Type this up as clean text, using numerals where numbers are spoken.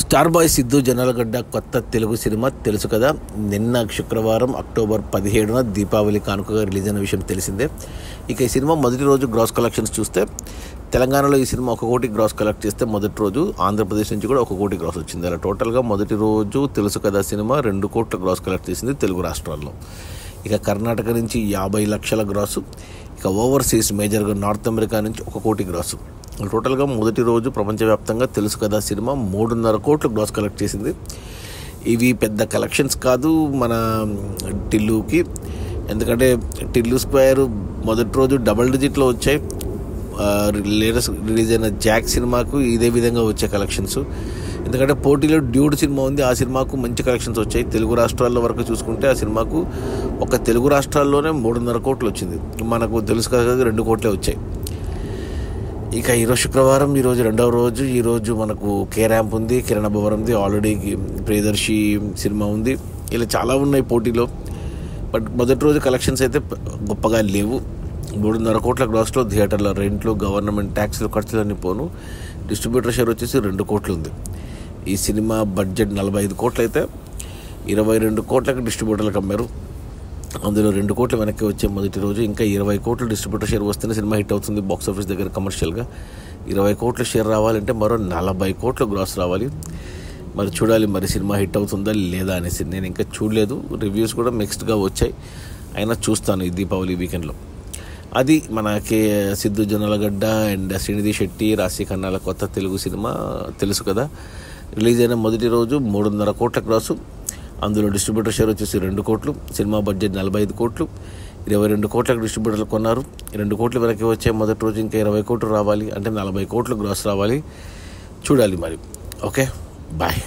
Star boy Siddhu Jonnalagadda కొత్త Telugu cinema తెలుసు కదా. నిన్న శుక్రవారం అక్టోబర్ 17న దీపావళి కానుకగా రిలీజ్ అయిన విషయం తెలిసిందే. ఇక ఈ సినిమా మొదటి రోజు గ్రాస్ కలెక్షన్స్ చూస్తే తెలంగాణలో ఈ సినిమా 1 కోటి గ్రాస్ కలెక్ట్ చేస్తే మొదటి రోజు ఆంధ్రప్రదేశ్ నుంచి కూడా 1 కోటి గ్రాస్ వచ్చింది. అలా టోటల్గా మొదటి రోజు తెలుసు కదా సినిమా 2 కోట్ల గ్రాస్ కలెక్ట్ చేసింది తెలుగు రాష్ట్రాల్లో. ఇక కర్ణాటక నుంచి 50 లక్షల గ్రాసు, ఇక ఓవర్సీస్ మేజర్గా నార్త్ అమెరికా నుంచి 1 కోటి గ్రాసు. టోటల్గా మొదటి రోజు ప్రపంచవ్యాప్తంగా తెలుసు కదా సినిమా 3.5 కోట్లు గ్రాస్ కలెక్ట్ చేసింది. ఇవి పెద్ద కలెక్షన్స్ కాదు మన టిల్లుకి, ఎందుకంటే టిల్లు స్క్వేర్ మొదటి రోజు డబుల్ డిజిట్లో వచ్చాయి. లేటెస్ట్ రిలీజ్ అయిన జాక్ సినిమాకు ఇదే విధంగా వచ్చే కలెక్షన్స్. ఎందుకంటే పోటీలో డ్యూడ్ సినిమా ఉంది, ఆ సినిమాకు మంచి కలెక్షన్స్ వచ్చాయి. తెలుగు రాష్ట్రాల వరకు చూసుకుంటే ఆ సినిమాకు ఒక తెలుగు రాష్ట్రాల్లోనే 3.5 కోట్లు వచ్చింది. మనకు తెలుసు కదా 2 కోట్లే వచ్చాయి. ఇక ఈరోజు శుక్రవారం, ఈరోజు 2వ రోజు. ఈరోజు మనకు కే ర్యాంప్ ఉంది, కిరణ్ అబ్బవరంది, ఆల్రెడీ ప్రియదర్శి సినిమా ఉంది. ఇలా చాలా ఉన్నాయి పోటీలో. బట్ మొదటి రోజు కలెక్షన్స్ అయితే గొప్పగా లేవు. 3.5 కోట్ల గ్రాస్లో థియేటర్ల రెంట్లు, గవర్నమెంట్ ట్యాక్స్లు, ఖర్చులన్నీ పోను. డిస్ట్రిబ్యూటర్ షేర్ వచ్చేసి 2 కోట్లు ఉంది. ఈ సినిమా బడ్జెట్ 45 కోట్లు అయితే 22 కోట్లకు డిస్ట్రిబ్యూటర్లకు అమ్మారు. అందులో 2 కోట్లు వెనక్కి వచ్చే మొదటి రోజు. ఇంకా 20 కోట్లు డిస్ట్రిబ్యూటర్ షేర్ వస్తేనే సినిమా హిట్ అవుతుంది బాక్స్ ఆఫీస్ దగ్గర కమర్షియల్గా. 20 కోట్ల షేర్ రావాలంటే మరో 40 కోట్ల గ్రాస్ రావాలి. మరి చూడాలి మరి సినిమా హిట్ అవుతుందా లేదా అనేసి. నేను ఇంకా చూడలేదు, రివ్యూస్ కూడా మిక్స్డ్గా వచ్చాయి. అయినా చూస్తాను ఈ దీపావళి వీకెండ్లో. అది మనకి సిద్ధు జొన్నలగడ్డ అండ్ శ్రీనిధి శెట్టి, రాశి ఖన్నాల కొత్త తెలుగు సినిమా తెలుసు కదా. రిలీజ్ అయిన మొదటి రోజు 3.5 కోట్ల గ్రాసు. అందులో డిస్ట్రిబ్యూటర్ షేర్ వచ్చేసి 2 కోట్లు. సినిమా బడ్జెట్ 45 కోట్లు. 22 కోట్లకు డిస్ట్రిబ్యూటర్లు కొన్నారు. 2 కోట్లు వెనక్కి వచ్చే మొదటి రోజు. ఇంకా 20 కోట్లు రావాలి అంటే 40 కోట్లు గ్రాస్ రావాలి. చూడాలి మరి. Okay, bye.